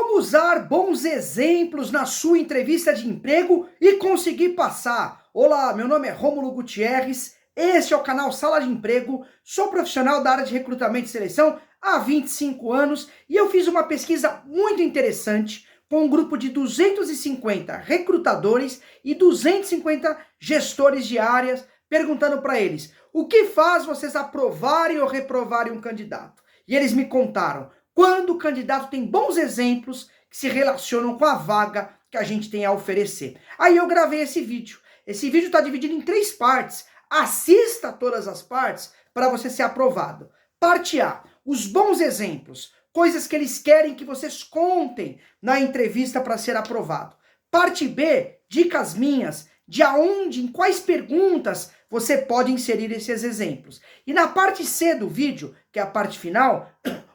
Como usar bons exemplos na sua entrevista de emprego e conseguir passar? Olá, meu nome é Rômulo Gutierrez, este é o canal Sala de Emprego, sou profissional da área de recrutamento e seleção há 25 anos e eu fiz uma pesquisa muito interessante com um grupo de 250 recrutadores e 250 gestores de áreas, perguntando para eles o que faz vocês aprovarem ou reprovarem um candidato. E eles me contaram quando o candidato tem bons exemplos que se relacionam com a vaga que a gente tem a oferecer. Aí eu gravei esse vídeo. Esse vídeo está dividido em 3 partes. Assista todas as partes para você ser aprovado. Parte A, os bons exemplos, coisas que eles querem que vocês contem na entrevista para ser aprovado. Parte B, dicas minhas, de aonde, em quais perguntas você pode inserir esses exemplos. E na parte C do vídeo, que é a parte final,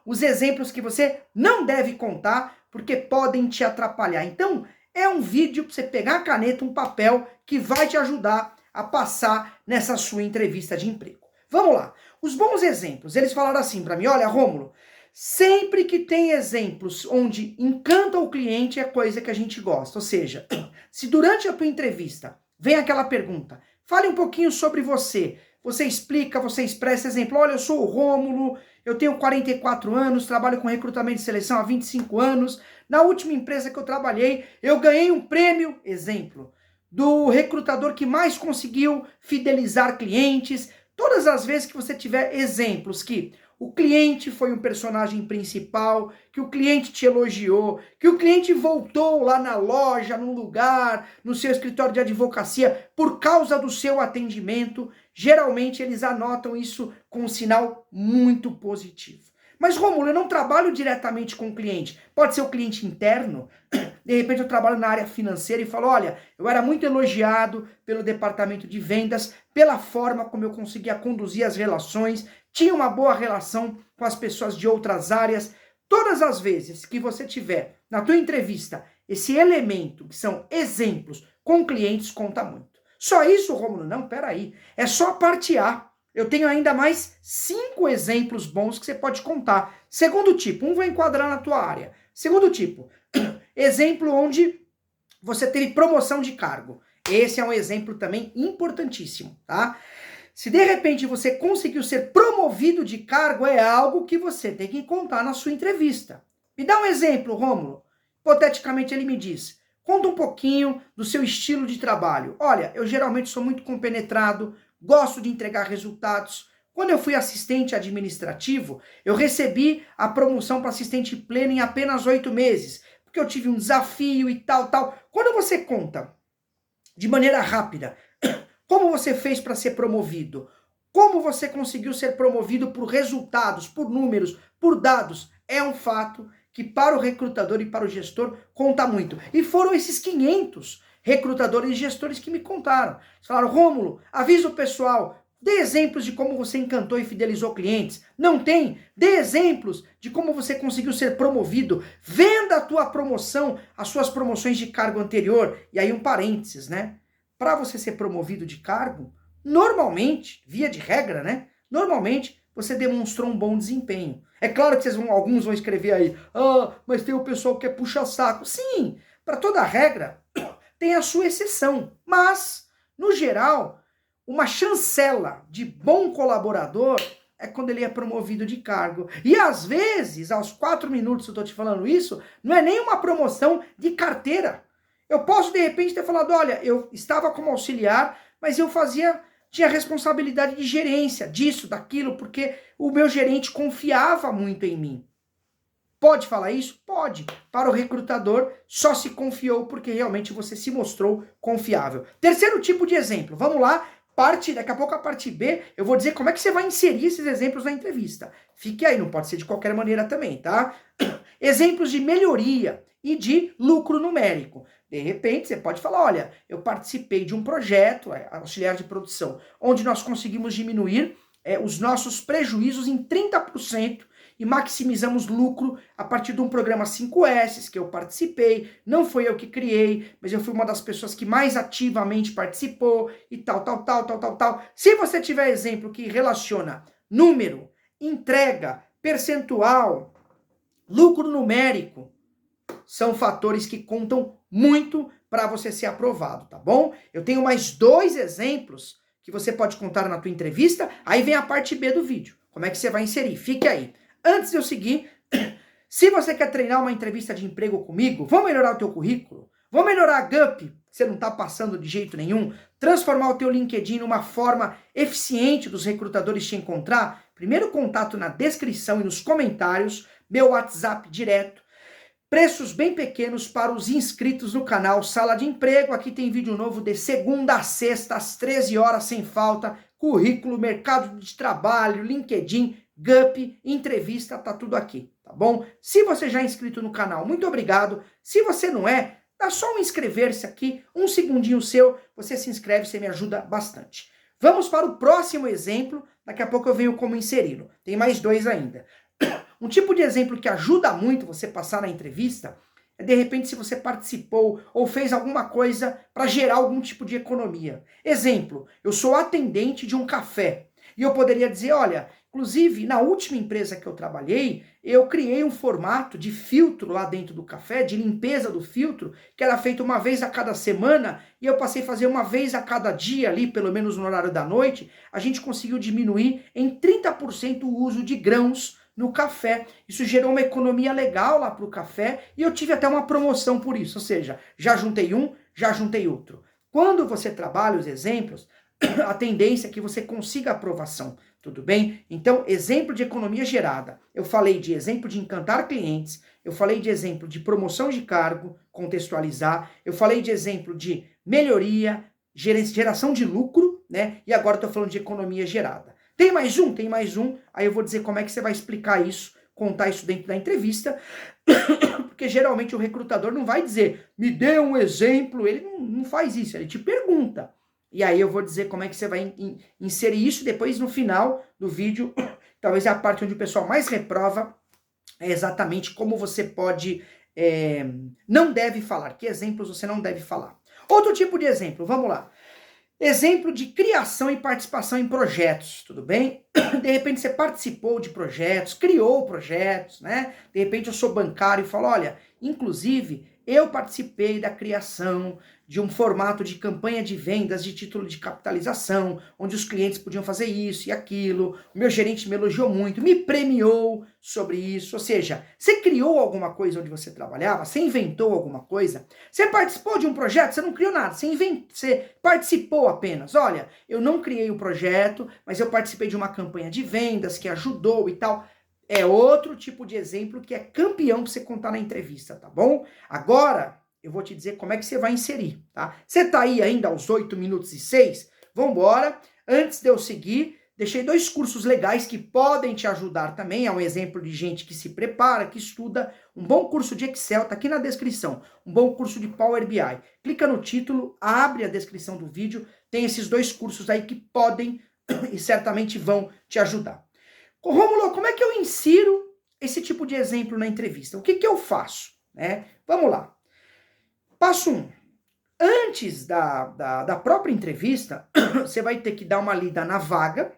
os exemplos que você não deve contar, porque podem te atrapalhar. Então, é um vídeo para você pegar a caneta, um papel, que vai te ajudar a passar nessa sua entrevista de emprego. Vamos lá. Os bons exemplos, eles falaram assim para mim, olha, Rômulo, sempre que tem exemplos onde encanta o cliente é coisa que a gente gosta. Ou seja, se durante a tua entrevista vem aquela pergunta, fale um pouquinho sobre você. Você explica, você expressa exemplo. Olha, eu sou o Rômulo, eu tenho 44 anos, trabalho com recrutamento e seleção há 25 anos. Na última empresa que eu trabalhei, eu ganhei um prêmio, exemplo, do recrutador que mais conseguiu fidelizar clientes. Todas as vezes que você tiver exemplos que o cliente foi um personagem principal, que o cliente te elogiou, que o cliente voltou lá na loja, num lugar, no seu escritório de advocacia, por causa do seu atendimento, geralmente eles anotam isso com um sinal muito positivo. Mas, Rômulo, eu não trabalho diretamente com o cliente. Pode ser o cliente interno. De repente eu trabalho na área financeira e falo, olha, eu era muito elogiado pelo departamento de vendas, pela forma como eu conseguia conduzir as relações, tinha uma boa relação com as pessoas de outras áreas. Todas as vezes que você tiver na tua entrevista esse elemento, que são exemplos com clientes, conta muito. Só isso, Rômulo? Não, peraí. É só a parte A. Eu tenho ainda mais 5 exemplos bons que você pode contar. Segundo tipo, um vai enquadrar na tua área. Segundo tipo, exemplo onde você teve promoção de cargo. Esse é um exemplo também importantíssimo, tá? Se de repente você conseguiu ser promovido de cargo, é algo que você tem que contar na sua entrevista. Me dá um exemplo, Rômulo. Hipoteticamente ele me diz, conta um pouquinho do seu estilo de trabalho. Olha, eu geralmente sou muito compenetrado, gosto de entregar resultados. Quando eu fui assistente administrativo, eu recebi a promoção para assistente pleno em apenas 8 meses, porque eu tive um desafio e tal. Quando você conta de maneira rápida como você fez para ser promovido, como você conseguiu ser promovido por resultados, por números, por dados, é um fato que para o recrutador e para o gestor conta muito. E foram esses 500 recrutadores e gestores que me contaram. Eles falaram, Rômulo, avisa o pessoal, dê exemplos de como você encantou e fidelizou clientes. Não tem? Dê exemplos de como você conseguiu ser promovido. Venda a tua promoção, as suas promoções de cargo anterior. E aí um parênteses, né? Para você ser promovido de cargo, normalmente, via de regra, né? Normalmente, você demonstrou um bom desempenho. É claro que alguns vão escrever aí, mas tem o pessoal que é puxa-saco. Sim, para toda regra, tem a sua exceção. Mas, no geral, uma chancela de bom colaborador é quando ele é promovido de cargo. E às vezes, aos 4 minutos que eu estou te falando isso, não é nem uma promoção de carteira. Eu posso, de repente, ter falado, olha, eu estava como auxiliar, mas eu tinha responsabilidade de gerência, disso, daquilo, porque o meu gerente confiava muito em mim. Pode falar isso? Pode. Para o recrutador, só se confiou porque realmente você se mostrou confiável. Terceiro tipo de exemplo, vamos lá, daqui a pouco a parte B, eu vou dizer como é que você vai inserir esses exemplos na entrevista. Fique aí, não pode ser de qualquer maneira também, tá? Exemplos de melhoria e de lucro numérico. De repente, você pode falar, olha, eu participei de um projeto, auxiliar de produção, onde nós conseguimos diminuir os nossos prejuízos em 30% e maximizamos lucro a partir de um programa 5S que eu participei. Não foi eu que criei, mas eu fui uma das pessoas que mais ativamente participou e tal. Se você tiver exemplo que relaciona número, entrega, percentual, lucro numérico, são fatores que contam muito para você ser aprovado, tá bom? Eu tenho mais 2 exemplos que você pode contar na tua entrevista, aí vem a parte B do vídeo. Como é que você vai inserir? Fique aí. Antes de eu seguir, se você quer treinar uma entrevista de emprego comigo, vamos melhorar o teu currículo? Vamos melhorar a GUP, que você não está passando de jeito nenhum? Transformar o teu LinkedIn numa forma eficiente dos recrutadores te encontrar? Primeiro contato na descrição e nos comentários, meu WhatsApp direto. Preços bem pequenos para os inscritos no canal Sala de Emprego. Aqui tem vídeo novo de segunda a sexta, às 13 horas, sem falta. Currículo, mercado de trabalho, LinkedIn, GUP, entrevista, tá tudo aqui, tá bom? Se você já é inscrito no canal, muito obrigado. Se você não é, dá só um inscrever-se aqui, um segundinho seu, você se inscreve, você me ajuda bastante. Vamos para o próximo exemplo, daqui a pouco eu venho como inseri-lo. Tem mais 2 ainda. Um tipo de exemplo que ajuda muito você passar na entrevista é, de repente, se você participou ou fez alguma coisa para gerar algum tipo de economia. Exemplo, eu sou atendente de um café e eu poderia dizer, olha, inclusive, na última empresa que eu trabalhei, eu criei um formato de filtro lá dentro do café, de limpeza do filtro, que era feito uma vez a cada semana, e eu passei a fazer uma vez a cada dia ali, pelo menos no horário da noite. A gente conseguiu diminuir em 30% o uso de grãos no café. Isso gerou uma economia legal lá para o café, e eu tive até uma promoção por isso, ou seja, já juntei um, já juntei outro. Quando você trabalha os exemplos, a tendência é que você consiga aprovação, tudo bem? Então, exemplo de economia gerada. Eu falei de exemplo de encantar clientes, eu falei de exemplo de promoção de cargo, contextualizar, eu falei de exemplo de melhoria, geração de lucro, né? E agora estou falando de economia gerada. Tem mais um? Tem mais um. Aí eu vou dizer como é que você vai explicar isso, contar isso dentro da entrevista, porque geralmente o recrutador não vai dizer, me dê um exemplo, ele não faz isso, ele te pergunta. E aí eu vou dizer como é que você vai inserir isso depois no final do vídeo. Talvez é a parte onde o pessoal mais reprova, é exatamente como você pode, não deve falar, que exemplos você não deve falar. Outro tipo de exemplo, vamos lá. Exemplo de criação e participação em projetos, tudo bem? De repente você participou de projetos, criou projetos, né? De repente eu sou bancário e falo, olha, inclusive eu participei da criação de um formato de campanha de vendas de título de capitalização, onde os clientes podiam fazer isso e aquilo, o meu gerente me elogiou muito, me premiou sobre isso, ou seja, você criou alguma coisa onde você trabalhava, você inventou alguma coisa, você participou de um projeto, você não criou nada, você participou apenas, olha, eu não criei o projeto, mas eu participei de uma campanha de vendas que ajudou e tal. É outro tipo de exemplo que é campeão para você contar na entrevista, tá bom? Agora, eu vou te dizer como é que você vai inserir, tá? Você tá aí ainda aos 8 minutos e 6? Vambora. Antes de eu seguir, deixei 2 cursos legais que podem te ajudar também. É um exemplo de gente que se prepara, que estuda. Um bom curso de Excel, tá aqui na descrição. Um bom curso de Power BI. Clica no título, abre a descrição do vídeo. Tem esses 2 cursos aí que podem e certamente vão te ajudar. Rômulo, como é que eu insiro esse tipo de exemplo na entrevista? O que eu faço? Né? Vamos lá. Passo 1. Antes da própria entrevista, você vai ter que dar uma lida na vaga,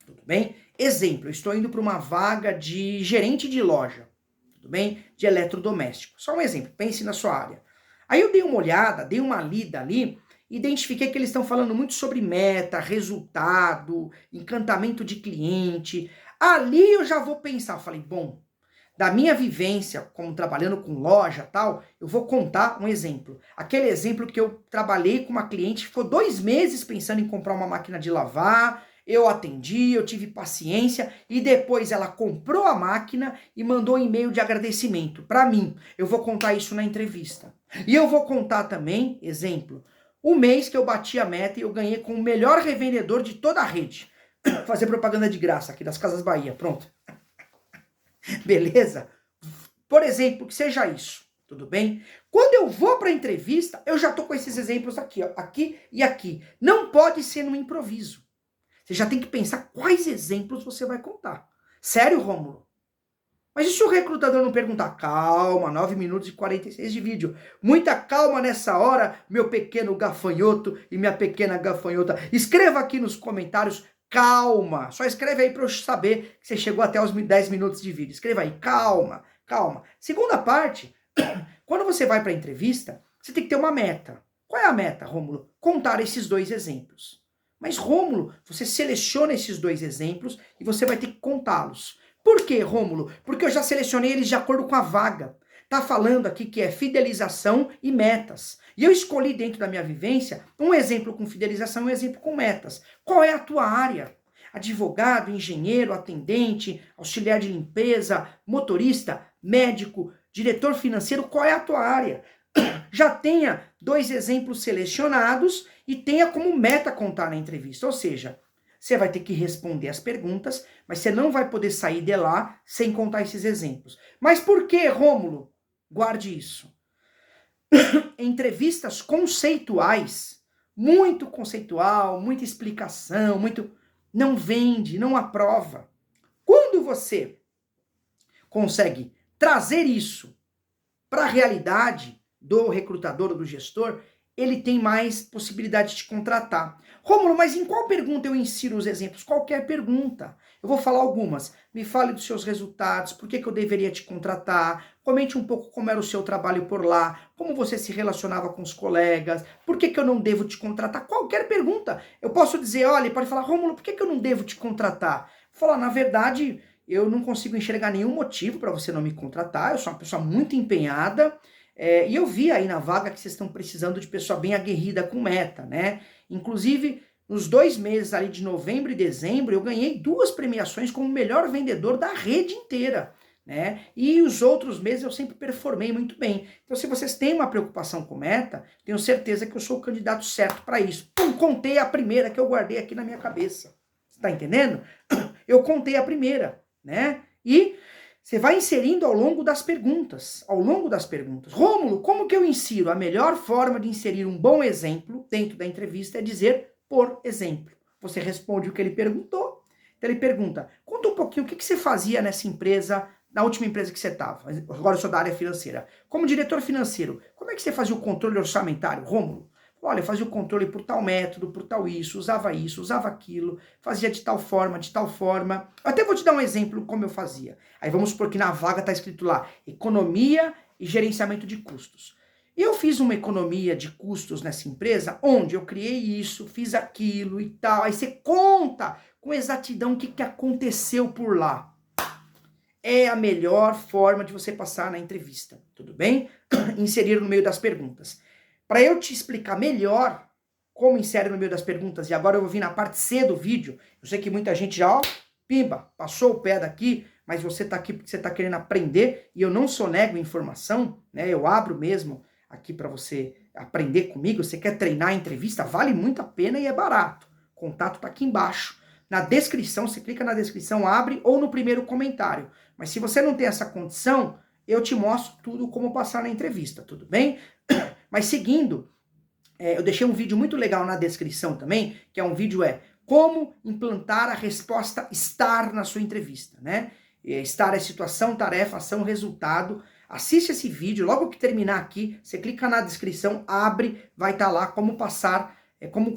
tudo bem? Exemplo, eu estou indo para uma vaga de gerente de loja, tudo bem? De eletrodoméstico. Só um exemplo, pense na sua área. Aí eu dei uma olhada, dei uma lida ali, identifiquei que eles estão falando muito sobre meta, resultado, encantamento de cliente. Ali eu já vou pensar, falei, bom, da minha vivência, como trabalhando com loja e tal, eu vou contar um exemplo. Aquele exemplo que eu trabalhei com uma cliente que ficou 2 meses pensando em comprar uma máquina de lavar, eu atendi, eu tive paciência e depois ela comprou a máquina e mandou um e-mail de agradecimento para mim. Eu vou contar isso na entrevista. E eu vou contar também, exemplo, o mês que eu bati a meta e eu ganhei com o melhor revendedor de toda a rede. Fazer propaganda de graça aqui das Casas Bahia, pronto. Beleza? Por exemplo, que seja isso, tudo bem? Quando eu vou para a entrevista, eu já tô com esses exemplos aqui, ó, aqui e aqui. Não pode ser no improviso. Você já tem que pensar quais exemplos você vai contar. Sério, Rômulo? Mas e se o recrutador não perguntar? Calma, 9 minutos e 46 de vídeo. Muita calma nessa hora, meu pequeno gafanhoto e minha pequena gafanhota. Escreva aqui nos comentários, calma. Só escreve aí para eu saber que você chegou até os 10 minutos de vídeo. Escreva aí, calma, calma. Segunda parte, Quando você vai para a entrevista, você tem que ter uma meta. Qual é a meta, Rômulo? Contar esses 2 exemplos. Mas, Rômulo, você seleciona esses 2 exemplos e você vai ter que contá-los. Por quê, Rômulo? Porque eu já selecionei eles de acordo com a vaga. Tá falando aqui que é fidelização e metas. E eu escolhi dentro da minha vivência um exemplo com fidelização e um exemplo com metas. Qual é a tua área? Advogado, engenheiro, atendente, auxiliar de limpeza, motorista, médico, diretor financeiro, qual é a tua área? Já tenha 2 exemplos selecionados e tenha como meta contar na entrevista. Ou seja, você vai ter que responder as perguntas, mas você não vai poder sair de lá sem contar esses exemplos. Mas por que, Rômulo? Guarde isso. Entrevistas conceituais, muito conceitual, muita explicação, não vende, não aprova. Quando você consegue trazer isso para a realidade do recrutador ou do gestor, ele tem mais possibilidade de te contratar. Rômulo, mas em qual pergunta eu insiro os exemplos? Qualquer pergunta. Eu vou falar algumas. Me fale dos seus resultados, por que eu deveria te contratar, comente um pouco como era o seu trabalho por lá, como você se relacionava com os colegas, por que eu não devo te contratar? Qualquer pergunta. Eu posso dizer, olha, pode falar, Rômulo, por que eu não devo te contratar? Falar, na verdade, eu não consigo enxergar nenhum motivo para você não me contratar, eu sou uma pessoa muito empenhada, e eu vi aí na vaga que vocês estão precisando de pessoa bem aguerrida com meta, né? Inclusive, nos 2 meses ali de novembro e dezembro, eu ganhei 2 premiações como melhor vendedor da rede inteira, né? E os outros meses eu sempre performei muito bem. Então, se vocês têm uma preocupação com meta, tenho certeza que eu sou o candidato certo para isso. Pum, contei a primeira que eu guardei aqui na minha cabeça. Você tá entendendo? Eu contei a primeira, né? E você vai inserindo ao longo das perguntas. Rômulo, como que eu insiro? A melhor forma de inserir um bom exemplo dentro da entrevista é dizer por exemplo. Você responde o que ele perguntou. Então ele pergunta, conta um pouquinho o que você fazia nessa empresa, na última empresa que você estava. Agora eu sou da área financeira. Como diretor financeiro, como é que você fazia o controle orçamentário, Rômulo? Olha, eu fazia o controle por tal método, por tal isso, usava aquilo, fazia de tal forma, de tal forma. Eu até vou te dar um exemplo como eu fazia. Aí vamos supor que na vaga está escrito lá, economia e gerenciamento de custos. Eu fiz uma economia de custos nessa empresa, onde eu criei isso, fiz aquilo e tal. Aí você conta com exatidão o que aconteceu por lá. É a melhor forma de você passar na entrevista, tudo bem? Inserir no meio das perguntas. Para eu te explicar melhor como insere no meio das perguntas, e agora eu vou vir na parte C do vídeo, eu sei que muita gente já, ó, pimba, passou o pé daqui, mas você está aqui porque você está querendo aprender, e eu não sonego informação, né? Eu abro mesmo aqui para você aprender comigo. Você quer treinar a entrevista? Vale muito a pena e é barato. O contato está aqui embaixo. Na descrição, você clica na descrição, abre, ou no primeiro comentário. Mas se você não tem essa condição, eu te mostro tudo como passar na entrevista, tudo bem? Mas seguindo, eu deixei um vídeo muito legal na descrição também, que é um vídeo como implantar a resposta STAR na sua entrevista, né? STAR é situação, tarefa, ação, resultado. Assiste esse vídeo, logo que terminar aqui, você clica na descrição, abre, vai estar lá como passar, como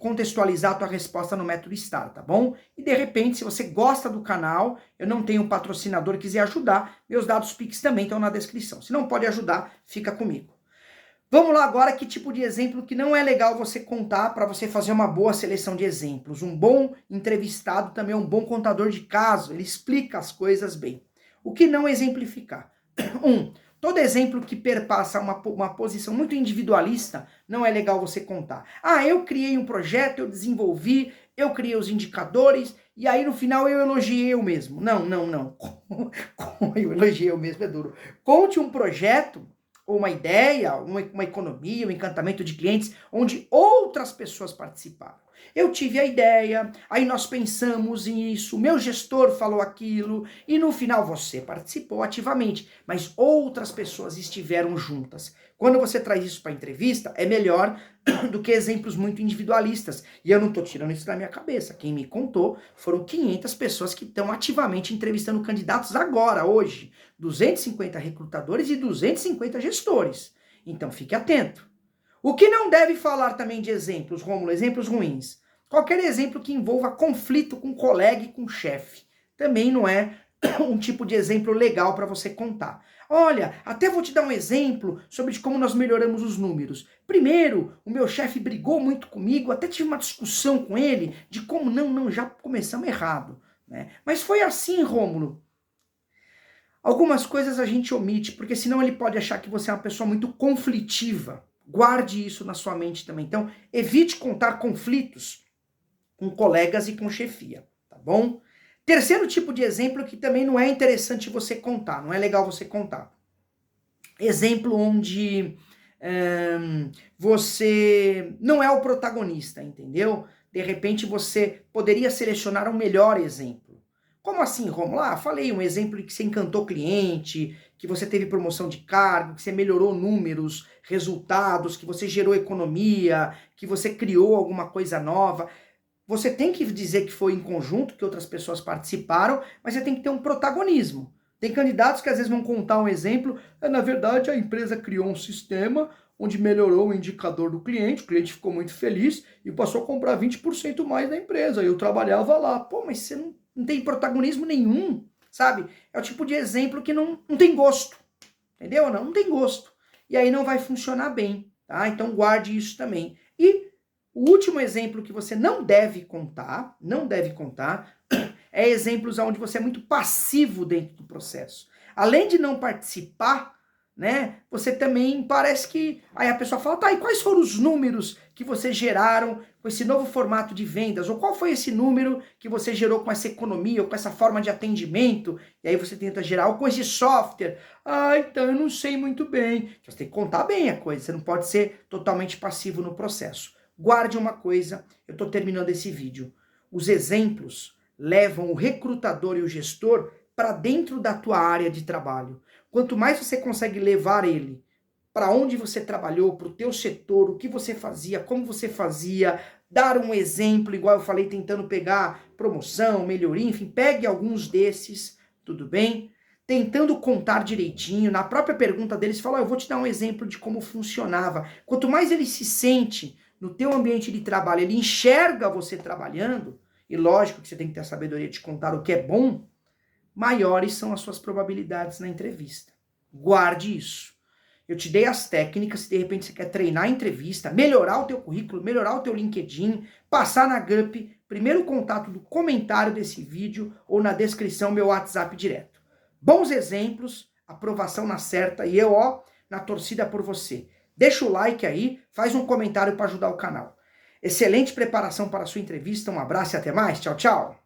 contextualizar a tua resposta no método STAR, tá bom? E de repente, se você gosta do canal, eu não tenho um patrocinador que quiser ajudar, meus dados Pix também estão na descrição. Se não pode ajudar, fica comigo. Vamos lá agora, que tipo de exemplo que não é legal você contar para você fazer uma boa seleção de exemplos. Um bom entrevistado também é um bom contador de caso, ele explica as coisas bem. O que não exemplificar? Todo exemplo que perpassa uma posição muito individualista, não é legal você contar. Ah, eu criei um projeto, eu desenvolvi, eu criei os indicadores, e aí no final eu elogiei eu mesmo. Não. Eu elogiei eu mesmo, é duro. Conte um projeto, ou uma ideia, uma economia, um encantamento de clientes, onde outras pessoas participaram. Eu tive a ideia, aí nós pensamos nisso, meu gestor falou aquilo, e no final você participou ativamente, mas outras pessoas estiveram juntas. Quando você traz isso para a entrevista, é melhor do que exemplos muito individualistas. E eu não estou tirando isso da minha cabeça. Quem me contou foram 500 pessoas que estão ativamente entrevistando candidatos agora, hoje. 250 recrutadores e 250 gestores. Então fique atento. O que não deve falar também de exemplos, Rômulo, exemplos ruins. Qualquer exemplo que envolva conflito com colega e com chefe. Também não é um tipo de exemplo legal para você contar. Olha, até vou te dar um exemplo sobre como nós melhoramos os números. Primeiro, o meu chefe brigou muito comigo, até tive uma discussão com ele de como já começamos errado, né? Mas foi assim, Rômulo. Algumas coisas a gente omite, porque senão ele pode achar que você é uma pessoa muito conflitiva. Guarde isso na sua mente também. Então, evite contar conflitos com colegas e com chefia, tá bom? Terceiro tipo de exemplo que também não é interessante você contar, não é legal você contar. Exemplo onde você não é o protagonista, entendeu? De repente você poderia selecionar um melhor exemplo. Como assim, Romulo? Ah, falei um exemplo em que você encantou cliente, que você teve promoção de cargo, que você melhorou números, resultados, que você gerou economia, que você criou alguma coisa nova. Você tem que dizer que foi em conjunto, que outras pessoas participaram, mas você tem que ter um protagonismo. Tem candidatos que às vezes vão contar um exemplo, na verdade a empresa criou um sistema onde melhorou o indicador do cliente, o cliente ficou muito feliz e passou a comprar 20% mais na empresa, eu trabalhava lá. Pô, mas você não tem protagonismo nenhum, sabe? É o tipo de exemplo que não tem gosto, entendeu? Não tem gosto. E aí não vai funcionar bem, tá? Então guarde isso também. E o último exemplo que você não deve contar, é exemplos onde você é muito passivo dentro do processo. Além de não participar, né, você também parece que... Aí a pessoa fala, tá, e quais foram os números que você geraram com esse novo formato de vendas? Ou qual foi esse número que você gerou com essa economia, ou com essa forma de atendimento? E aí você tenta gerar, ou com esse software. Ah, então eu não sei muito bem. Você tem que contar bem a coisa, você não pode ser totalmente passivo no processo. Guarde uma coisa, eu estou terminando esse vídeo. Os exemplos levam o recrutador e o gestor para dentro da tua área de trabalho. Quanto mais você consegue levar ele para onde você trabalhou, para o teu setor, o que você fazia, como você fazia, dar um exemplo, igual eu falei, tentando pegar promoção, melhoria, enfim, pegue alguns desses, tudo bem? Tentando contar direitinho, na própria pergunta deles, fala, eu vou te dar um exemplo de como funcionava. Quanto mais ele se sente no teu ambiente de trabalho, ele enxerga você trabalhando, e lógico que você tem que ter a sabedoria de contar o que é bom, maiores são as suas probabilidades na entrevista. Guarde isso. Eu te dei as técnicas, se de repente você quer treinar a entrevista, melhorar o teu currículo, melhorar o teu LinkedIn, passar na GUP, primeiro contato do comentário desse vídeo ou na descrição meu WhatsApp direto. Bons exemplos, aprovação na certa e eu, na torcida por você. Deixa o like aí, faz um comentário para ajudar o canal. Excelente preparação para a sua entrevista, um abraço e até mais. Tchau, tchau.